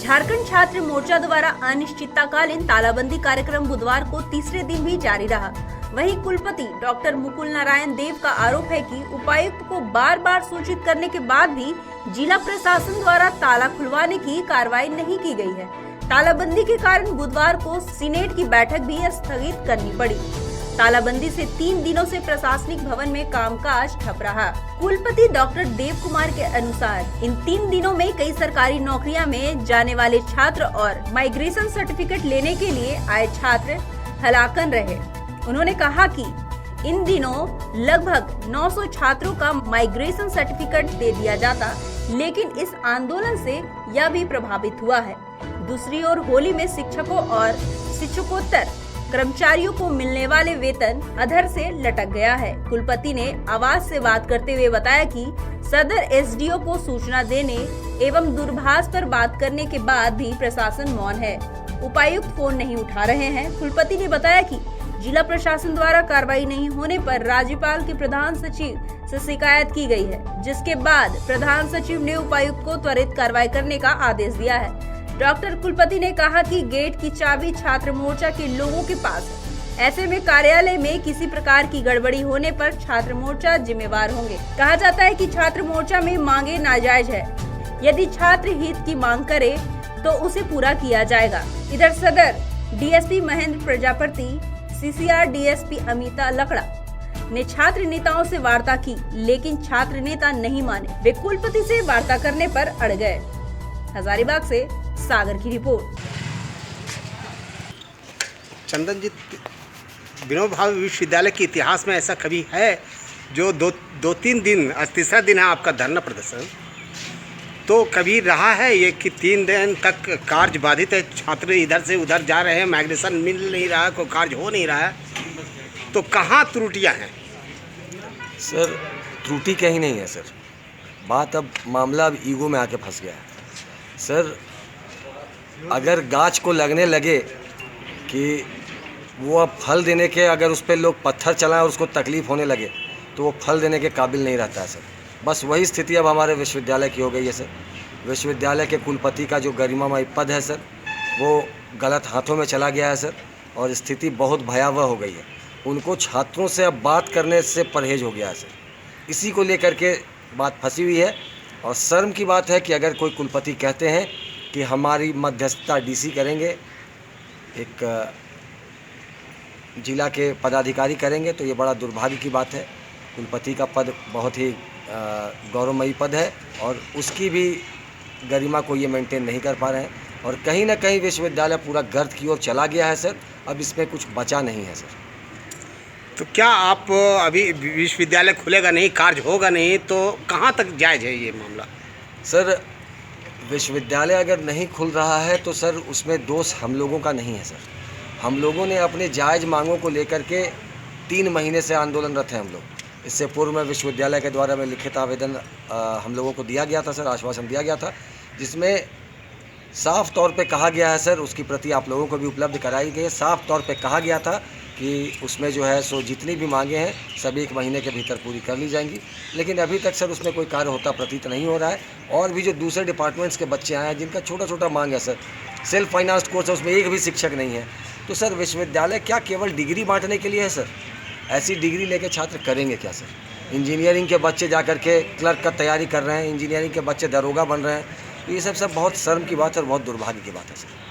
झारखंड छात्र मोर्चा द्वारा अनिश्चितकालीन तालाबंदी कार्यक्रम बुधवार को तीसरे दिन भी जारी रहा। वहीं कुलपति डॉक्टर मुकुल नारायण देव का आरोप है कि उपायुक्त को बार बार सूचित करने के बाद भी जिला प्रशासन द्वारा ताला खुलवाने की कार्रवाई नहीं की गई है। तालाबंदी के कारण बुधवार को सीनेट की बैठक भी स्थगित करनी पड़ी। तालाबंदी से 3 दिनों से प्रशासनिक भवन में कामकाज ठप रहा। कुलपति डॉक्टर देव कुमार के अनुसार इन 3 दिनों में कई सरकारी नौकरियां में जाने वाले छात्र और माइग्रेशन सर्टिफिकेट लेने के लिए आए छात्र हलाकन रहे। उन्होंने कहा कि इन दिनों लगभग 900 छात्रों का माइग्रेशन सर्टिफिकेट दे दिया जाता, लेकिन इस आंदोलन से यह भी प्रभावित हुआ है। दूसरी ओर होली में शिक्षकों और शिक्षकोत्तर कर्मचारियों को मिलने वाले वेतन अधर से लटक गया है। कुलपति ने आवाज से बात करते हुए बताया कि सदर एसडीओ को सूचना देने एवं दूरभाष पर बात करने के बाद भी प्रशासन मौन है। उपायुक्त फोन नहीं उठा रहे हैं। कुलपति ने बताया कि जिला प्रशासन द्वारा कार्रवाई नहीं होने पर राज्यपाल के प्रधान सचिव से शिकायत की गई है, जिसके बाद प्रधान सचिव ने उपायुक्त को त्वरित कार्रवाई करने का आदेश दिया है। डॉक्टर कुलपति ने कहा कि गेट की चाबी छात्र मोर्चा के लोगों के पास है। ऐसे में कार्यालय में किसी प्रकार की गड़बड़ी होने पर छात्र मोर्चा जिम्मेवार होंगे। कहा जाता है कि छात्र मोर्चा में मांगे नाजायज है। यदि छात्र हित की मांग करे तो उसे पूरा किया जाएगा। इधर सदर DSP Mahendra Prajapati, CCR DSP Amita Lakra ने छात्र नेताओं से वार्ता की, लेकिन छात्र नेता नहीं माने। वे कुलपति से वार्ता करने पर अड़ गए। हजारीबाग से सागर की रिपोर्ट। चंदन जी, विनोबा भावे विश्वविद्यालय के इतिहास में ऐसा कभी है जो दो तीन दिन, आज तीसरा दिन है आपका धरना प्रदर्शन, तो कभी रहा है ये कि 3 दिन तक कार्य बाधित है, छात्र इधर से उधर जा रहे हैं, माइग्रेशन मिल नहीं रहा, कोई कार्य हो नहीं रहा है, तो कहाँ त्रुटियाँ हैं? सर, त्रुटि कहीं नहीं है सर। बात अब मामला अब ईगो में आके फंस गया है सर। अगर गाछ को लगने लगे कि वो अब फल देने के, अगर उस पर लोग पत्थर चलाएं और उसको तकलीफ़ होने लगे तो वो फल देने के काबिल नहीं रहता है सर। बस वही स्थिति अब हमारे विश्वविद्यालय की हो गई है सर। विश्वविद्यालय के कुलपति का जो गरिमामय पद है सर, वो गलत हाथों में चला गया है सर, और स्थिति बहुत भयावह हो गई है। उनको छात्रों से अब बात करने से परहेज हो गया है सर। इसी को लेकर के बात फंसी हुई है। और शर्म की बात है कि अगर कोई कुलपति कहते हैं कि हमारी मध्यस्थता डीसी करेंगे, एक जिला के पदाधिकारी करेंगे, तो ये बड़ा दुर्भाग्य की बात है। कुलपति का पद बहुत ही गौरवमयी पद है और उसकी भी गरिमा को ये मेंटेन नहीं कर पा रहे हैं, और कहीं ना कहीं विश्वविद्यालय पूरा गर्त की ओर चला गया है सर। अब इसमें कुछ बचा नहीं है सर। तो क्या आप अभी विश्वविद्यालय खुलेगा नहीं, कार्य होगा नहीं, तो कहाँ तक जायज़ है ये मामला? सर, विश्वविद्यालय अगर नहीं खुल रहा है तो सर उसमें दोष हम लोगों का नहीं है सर। हम लोगों ने अपने जायज़ मांगों को लेकर के 3 महीने से आंदोलनरत हैं हम लोग। इससे पूर्व में विश्वविद्यालय के द्वारा में लिखित आवेदन हम लोगों को दिया गया था सर, आश्वासन दिया गया था, जिसमें साफ तौर पे कहा गया है सर, उसकी प्रति आप लोगों को भी उपलब्ध कराई गई है। साफ तौर पे कहा गया था कि उसमें जो है सो जितनी भी मांगे हैं सब 1 महीने के भीतर पूरी कर ली जाएंगी, लेकिन अभी तक सर उसमें कोई कार्य होता प्रतीत नहीं हो रहा है। और भी जो दूसरे डिपार्टमेंट्स के बच्चे आए हैं जिनका छोटा छोटा मांग है सर, सेल्फ फाइनेंस्ड कोर्स है, उसमें एक भी शिक्षक नहीं है, तो सर विश्वविद्यालय क्या केवल डिग्री बांटने के लिए है सर? ऐसी डिग्री लेके छात्र करेंगे क्या सर? इंजीनियरिंग के बच्चे जा कर के क्लर्क का तैयारी कर रहे हैं, इंजीनियरिंग के बच्चे दरोगा बन रहे हैं, तो ये सब बहुत शर्म की बात है और बहुत दुर्भाग्य की बात है सर।